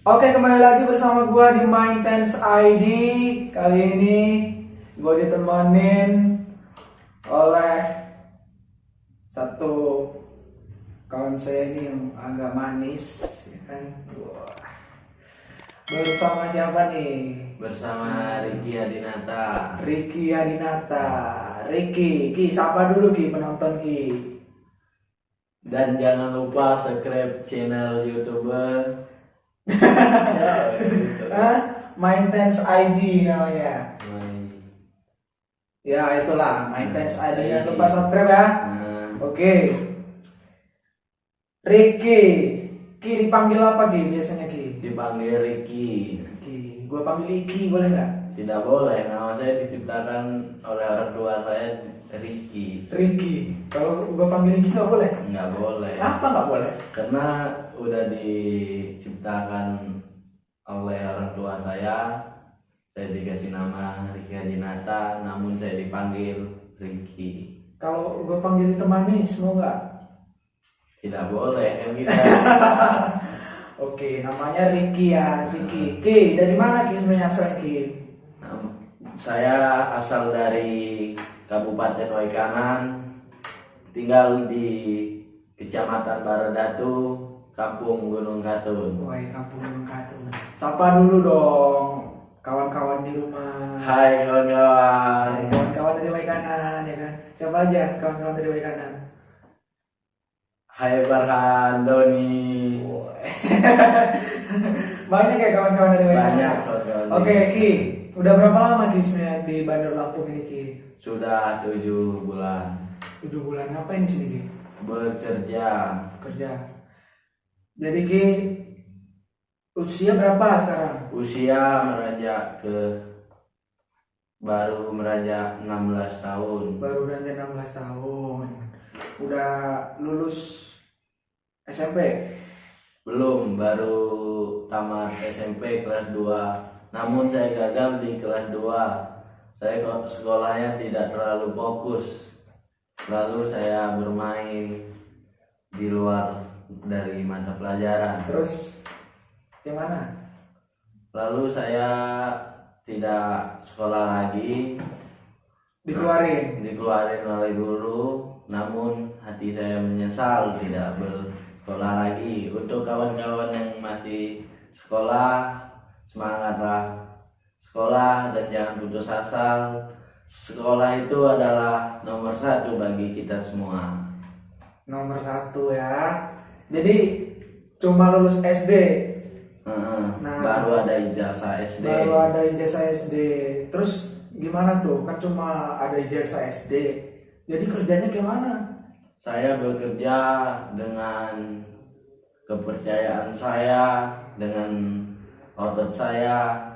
Oke, kembali lagi bersama gua di Maintenance ID. Kali ini gua ditemenin oleh satu kawan saya ini yang agak manis, ya kan? Wah. Bersama siapa nih? Bersama Ricky Adinata. Ricky Adinata. Ki, sapa dulu Ki, penonton Ki. Dan jangan lupa subscribe channel YouTuber. Gitu. Maintenance ID namanya. Ya itulah Maintenance ID. Jangan lupa subscribe ya. Oke. Ricky. Ki dipanggil apa Ki biasanya Ki? Dipanggil Ricky. Ki. Gua panggil Iki boleh nggak? Tidak boleh, nama saya diciptakan oleh orang tua saya Ricky. Ricky. Kalau gua panggil Iki nggak boleh? Nggak boleh. Apa nggak boleh? Karena udah diciptakan oleh orang tua saya dikasih nama Ricky Adinata, namun saya dipanggil Ricky. Kalau gua panggil itu manis mau nggak? Tidak boleh kan kita. Oke, namanya Ricky ya, Ricky. Ki, dari mana Ki sebenarnya asal Ki? Saya asal dari Kabupaten Waikanan, tinggal di Kecamatan Baradatu, Kampung Gunung Katun. Woi, Kampung Gunung Katun. Sapa dulu dong kawan-kawan di rumah. Hai kawan-kawan. Kawan-kawan dari Waikanan ya kan. Siapa aja kawan-kawan dari Waikanan? Hai Farhan, Doni. Banyak ya kawan-kawan dari Waikanan. Banyak kawan-kawan. Oke, Ki. Udah berapa lama Ki sebenarnya di Bandar Lampung ini Ki? Sudah 7 bulan 7 bulan. Ngapain di sini Ki? bekerja. Kerja. Jadi Ki, usia berapa sekarang? Usia baru meranjak 16 tahun. Baru beranjak 16 tahun. Udah lulus SMP? Belum, baru tamat SMP kelas 2. Namun saya gagal di kelas 2. Saya sekolahnya tidak terlalu fokus. Lalu saya bermain di luar dari mata pelajaran. Terus gimana? Lalu saya tidak sekolah lagi. Dikeluarin oleh guru. Namun hati saya menyesal tidak bersekolah lagi. Untuk kawan-kawan yang masih sekolah, semangatlah sekolah dan jangan putus asa. Sekolah itu adalah nomor 1 bagi kita semua. Nomor 1 ya. Jadi cuma lulus SD. Nah, baru ada ijazah SD. Baru ada ijazah SD. Terus gimana tuh? Kan cuma ada ijazah SD. Jadi kerjanya gimana? Saya bekerja dengan kepercayaan saya, dengan otot saya,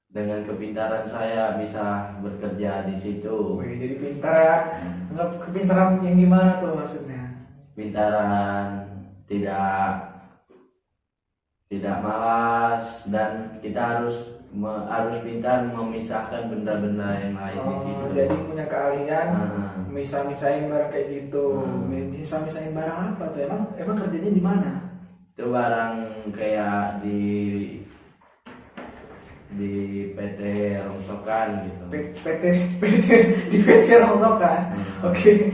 dengan kepintaran saya bisa bekerja di situ. Wih, jadi pintar ya. Enggak kepintaran yang gimana tuh maksudnya? Pintaran tidak malas, dan kita harus pintar memisahkan benda-benda yang lain di situ. Jadi punya keahlian misah-misahin barang kayak gitu. Misah-misahin barang apa tuh? Emang kerjanya di mana? Itu barang kayak di PT rongsokan gitu. PT rongsokan. Oke.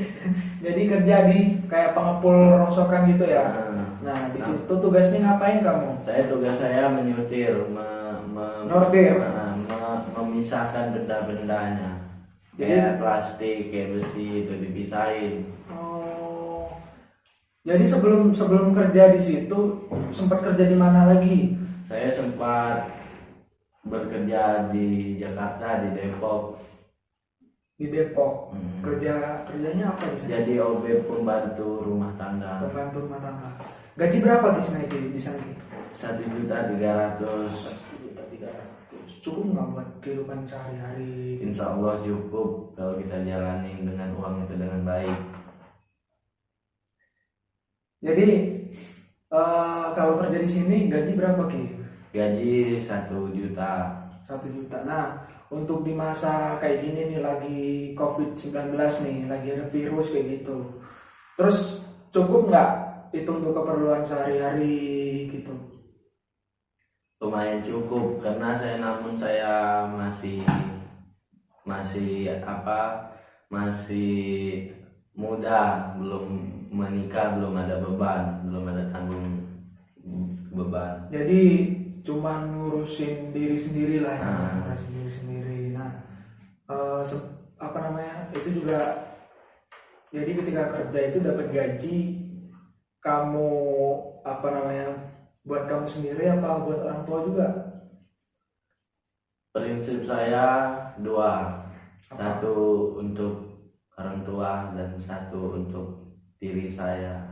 Jadi kerja di kayak pengepul rongsokan gitu ya. Nah, di situ tugasnya ngapain kamu? Tugas saya menyutir, memisahkan benda-bendanya. Kayak plastik, kayak besi itu dipisahin. Oh. Jadi sebelum kerja di situ sempat kerja di mana lagi? Saya sempat bekerja di Jakarta, di Depok. Di Depok. Kerjanya apa di sana? Jadi OB pembantu rumah tangga. Pembantu rumah tangga. Gaji berapa di sana di sana? 1.300.000. Cukup nggak buat kehidupan sehari-hari? Insya Allah cukup kalau kita jalanin dengan uang itu dengan baik. Jadi kalau kerja di sini gaji berapa Ki? Gaji 1 juta. 1 juta. Nah, untuk di masa kayak gini nih lagi COVID-19 nih, lagi ada virus kayak gitu. Terus cukup nggak itu untuk keperluan sehari-hari gitu? lumayan cukup karena namun saya masih muda, belum menikah, belum ada beban, belum ada tanggung beban. Jadi cuman ngurusin diri sendiri lah ya, ngurusin diri sendiri. Nah, itu juga, jadi ketika kerja itu dapat gaji, kamu buat kamu sendiri apa buat orang tua juga? Prinsip saya dua, satu untuk orang tua dan satu untuk diri saya.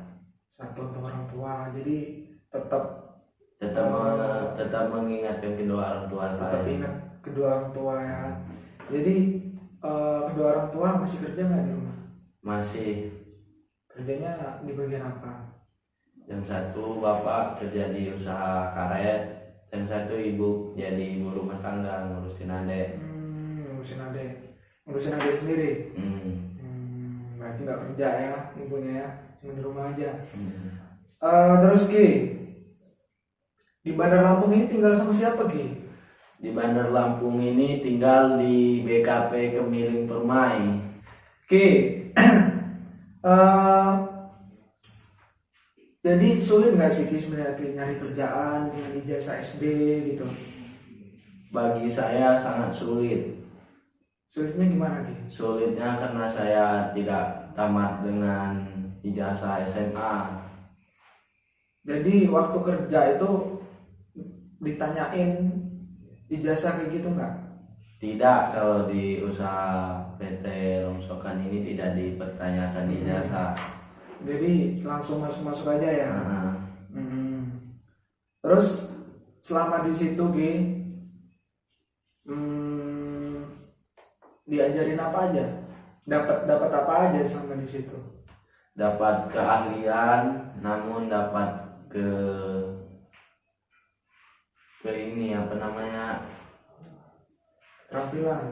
Satu untuk orang tua, jadi tetap mengingatkan kedua orang tua saya. Tetap ingat kedua orang tua ya. Jadi kedua orang tua masih kerja nggak di rumah? Masih. Kerjanya di bagian apa? Yang satu bapak kerja di usaha karet, yang satu ibu jadi ibu rumah tangga, ngurusin adek. Ngurusin adek sendiri. Berarti nggak kerja ya ibunya ya, cuma di rumah aja. Terus Ki, di Bandar Lampung ini tinggal sama siapa Ki? Di Bandar Lampung ini tinggal di BKP Kemiling Permai. Ki, jadi sulit nggak sih Ki sebenarnya Ki nyari kerjaan dengan ijazah SD gitu? Bagi saya sangat sulit. Sulitnya gimana Ki? Sulitnya karena saya tidak tamat dengan ijazah SMA. Jadi waktu kerja itu ditanyain ijazah kayak gitu nggak? Tidak, kalau di usaha PT Rongsokan ini tidak dipertanyakan ijazah. Jadi langsung masuk aja ya. Terus selama di situ Ki, diajarin apa aja? Dapat apa aja selama di situ? Dapat keahlian, namun dapat keterampilan,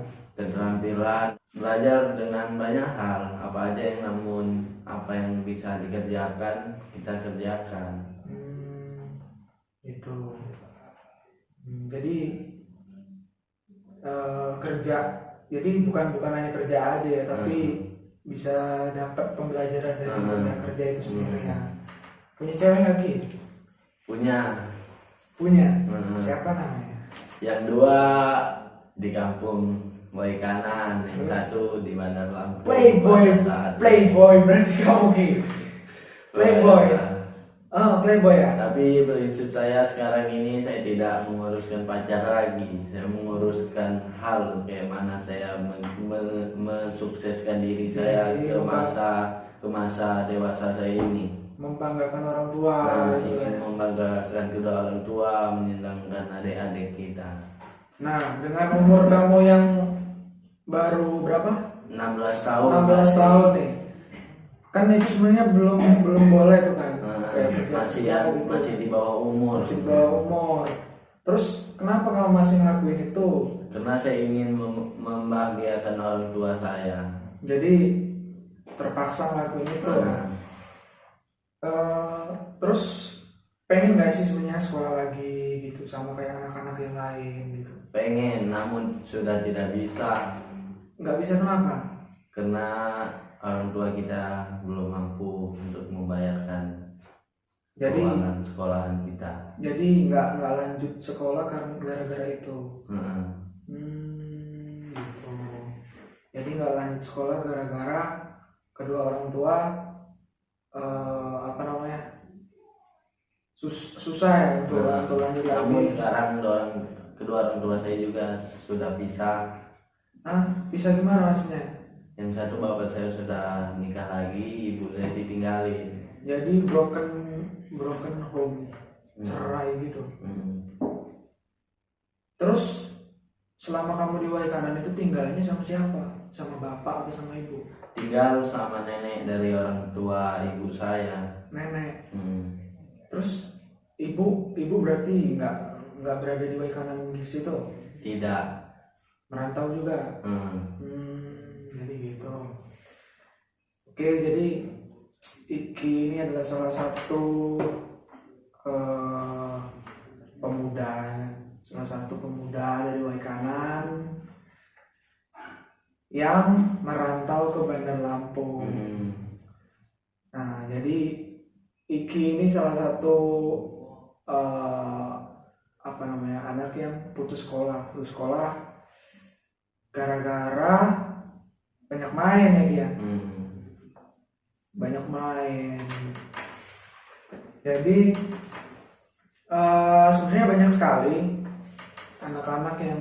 belajar dengan banyak hal, apa aja yang apa yang bisa dikerjakan kita kerjakan. Itu. Jadi kerja, jadi bukan hanya kerja aja ya, tapi bisa dapat pembelajaran dari dunia kerja itu sendiri ya. Punya cewek nggak Ki? Punya. Siapa namanya? Yang dua di kampung Boy Kanan, yang satu di Bandar Lampung. Playboy berarti kamu Ki. Playboy ya. Tapi prinsip saya sekarang ini saya tidak menguruskan pacar lagi. Saya menguruskan hal kayak mana saya mensukseskan diri saya ke masa dewasa saya ini. Membanggakan orang tua. Ingin membanggakan kedua orang tua, menyenangkan adik-adik kita. Nah, dengan umur kamu yang baru berapa? 16 tahun. 16 tahun nih. Kan itu sebenarnya belum boleh tuh kan. Masih di bawah umur. Masih di bawah umur. Terus kenapa kamu masih ngelakuin itu? Karena saya ingin membahagiakan orang tua saya. Jadi terpaksa ngelakuin itu. Terus pengen gak sih sebenarnya sekolah lagi gitu sama kayak anak-anak yang lain gitu? Pengen, namun sudah tidak bisa. Nggak bisa kenapa? Karena orang tua kita belum mampu untuk membayarkan keuangan sekolahan kita. Jadi nggak lanjut sekolah karena gara-gara itu. Gitu. Jadi nggak lanjut sekolah gara-gara kedua orang tua susah ya untuk lanjut lagi. Namun sekarang kedua orang tua saya juga sudah pisah. Pisah gimana maksudnya? Yang satu bapak saya sudah nikah lagi, ibu saya ditinggalin. Jadi broken home, cerai gitu. Terus selama kamu di Waikanan itu tinggalnya sama siapa? Sama bapak atau sama ibu? Tinggal sama nenek dari orang tua ibu saya. Nenek. Terus ibu berarti nggak berada di Waikanan di situ? Tidak. Merantau juga. Jadi gitu. Oke, jadi Iki ini adalah salah satu pemuda, salah satu pemuda dari Waikanan yang merantau ke Bandar Lampung. Nah, jadi Iki ini salah satu anak yang putus sekolah gara-gara banyak main ya dia. Banyak main. Jadi sebenarnya banyak sekali anak-anak yang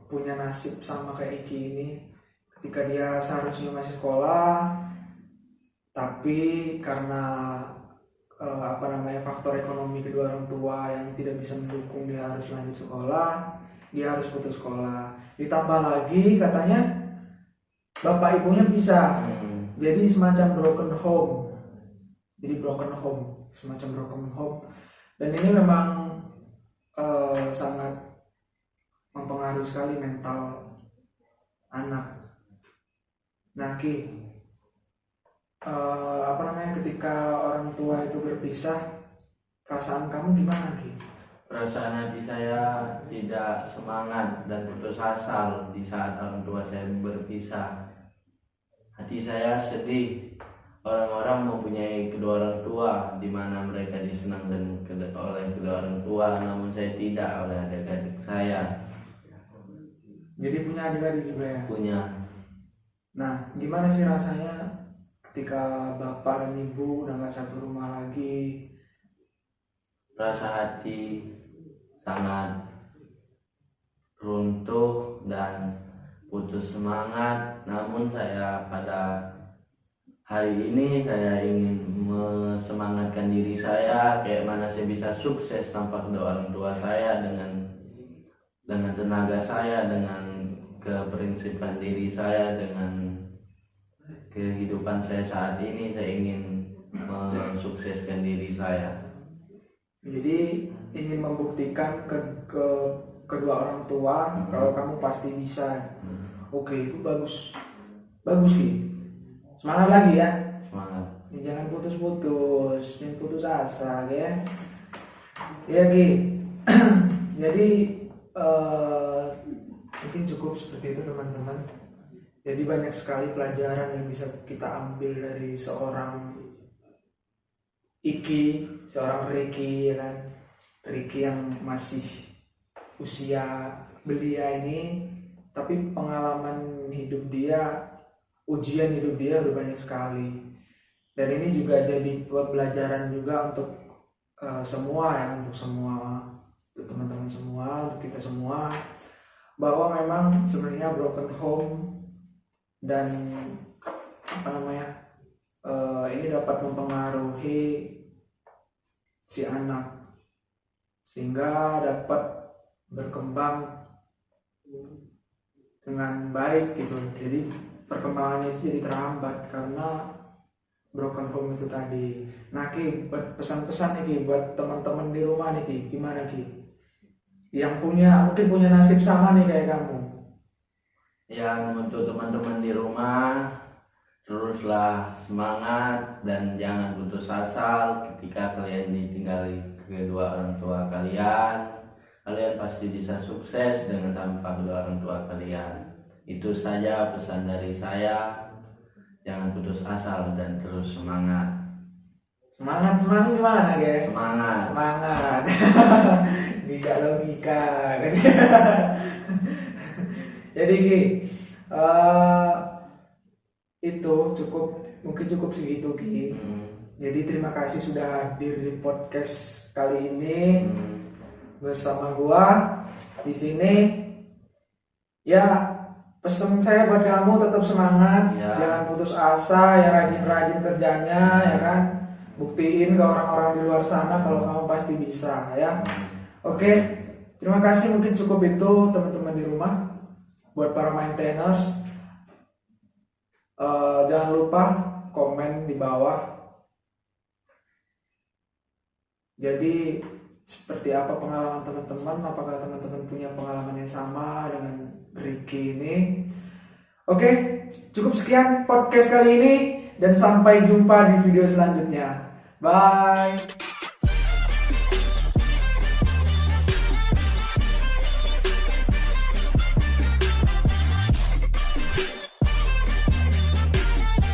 punya nasib sama kayak Iki ini, ketika dia seharusnya masih sekolah tapi karena faktor ekonomi kedua orang tua yang tidak bisa mendukung dia harus lanjut sekolah, dia harus putus sekolah. Ditambah lagi katanya bapak ibunya bisa, jadi semacam broken home. Dan ini memang sangat mempengaruhi sekali mental anak. Nah ketika orang tua itu berpisah, perasaan kamu gimana Ki? Perasaan hati saya tidak semangat dan putus asa di saat orang tua saya berpisah. Hati saya sedih. Orang-orang mempunyai kedua orang tua di mana mereka disenangkan oleh kedua orang tua, namun saya tidak, oleh adik-adik saya. Jadi punya adik-adik juga ya? Punya. Nah, gimana sih rasanya ketika bapak dan ibu udah gak satu rumah lagi? Rasa hati sangat runtuh dan putus semangat. Namun saya pada hari ini saya ingin mesemangatkan diri saya, kayak mana saya bisa sukses tanpa kedua orang tua saya, dengan tenaga saya, dengan keprinsipan diri saya, dengan kehidupan saya saat ini. Saya ingin mensukseskan diri saya. Jadi ingin membuktikan ke kedua orang tua kalau kamu pasti bisa. Oke, itu bagus Ki. Semangat lagi ya. Semangat. Jangan putus-putus, jangan putus asa ya. Ya Ki. Jadi mungkin cukup seperti itu teman-teman. Jadi banyak sekali pelajaran yang bisa kita ambil dari seorang Iki, seorang Ricky ya kan. Ricky yang masih usia belia ini, tapi pengalaman hidup dia, ujian hidup dia udah banyak sekali. Dan ini juga jadi pelajaran juga untuk semua ya, untuk teman-teman semua, untuk kita semua, bahwa memang sebenarnya broken home dan ini dapat mempengaruhi si anak sehingga dapat berkembang dengan baik gitu. Jadi perkembangannya itu jadi terhambat karena broken home itu tadi. Nah Ki, pesan-pesan nih Ki buat teman-teman di rumah nih Ki, gimana Ki? Yang mungkin punya nasib sama nih kayak kamu. Yang untuk teman-teman di rumah, teruslah semangat dan jangan putus asa ketika kalian ditinggali kedua orang tua kalian. Kalian pasti bisa sukses dengan tanpa kedua orang tua kalian. Itu saja pesan dari saya. Jangan putus asa dan terus semangat. Semangat gimana guys? Semangat. Tidak logika. Jadi Ki, itu mungkin cukup segitu Ki. Jadi terima kasih sudah hadir di podcast kali ini bersama gua di sini. Ya, pesan saya buat kamu tetap semangat, jangan putus asa, ya rajin-rajin kerjanya ya kan. Buktiin ke orang-orang di luar sana kalau kamu pasti bisa ya. Oke, terima kasih, mungkin cukup itu teman-teman di rumah. Buat para maintainers, jangan lupa komen di bawah. Jadi seperti apa pengalaman teman-teman? Apakah teman-teman punya pengalaman yang sama dengan Ricky ini? Oke, cukup sekian podcast kali ini dan sampai jumpa di video selanjutnya. Bye.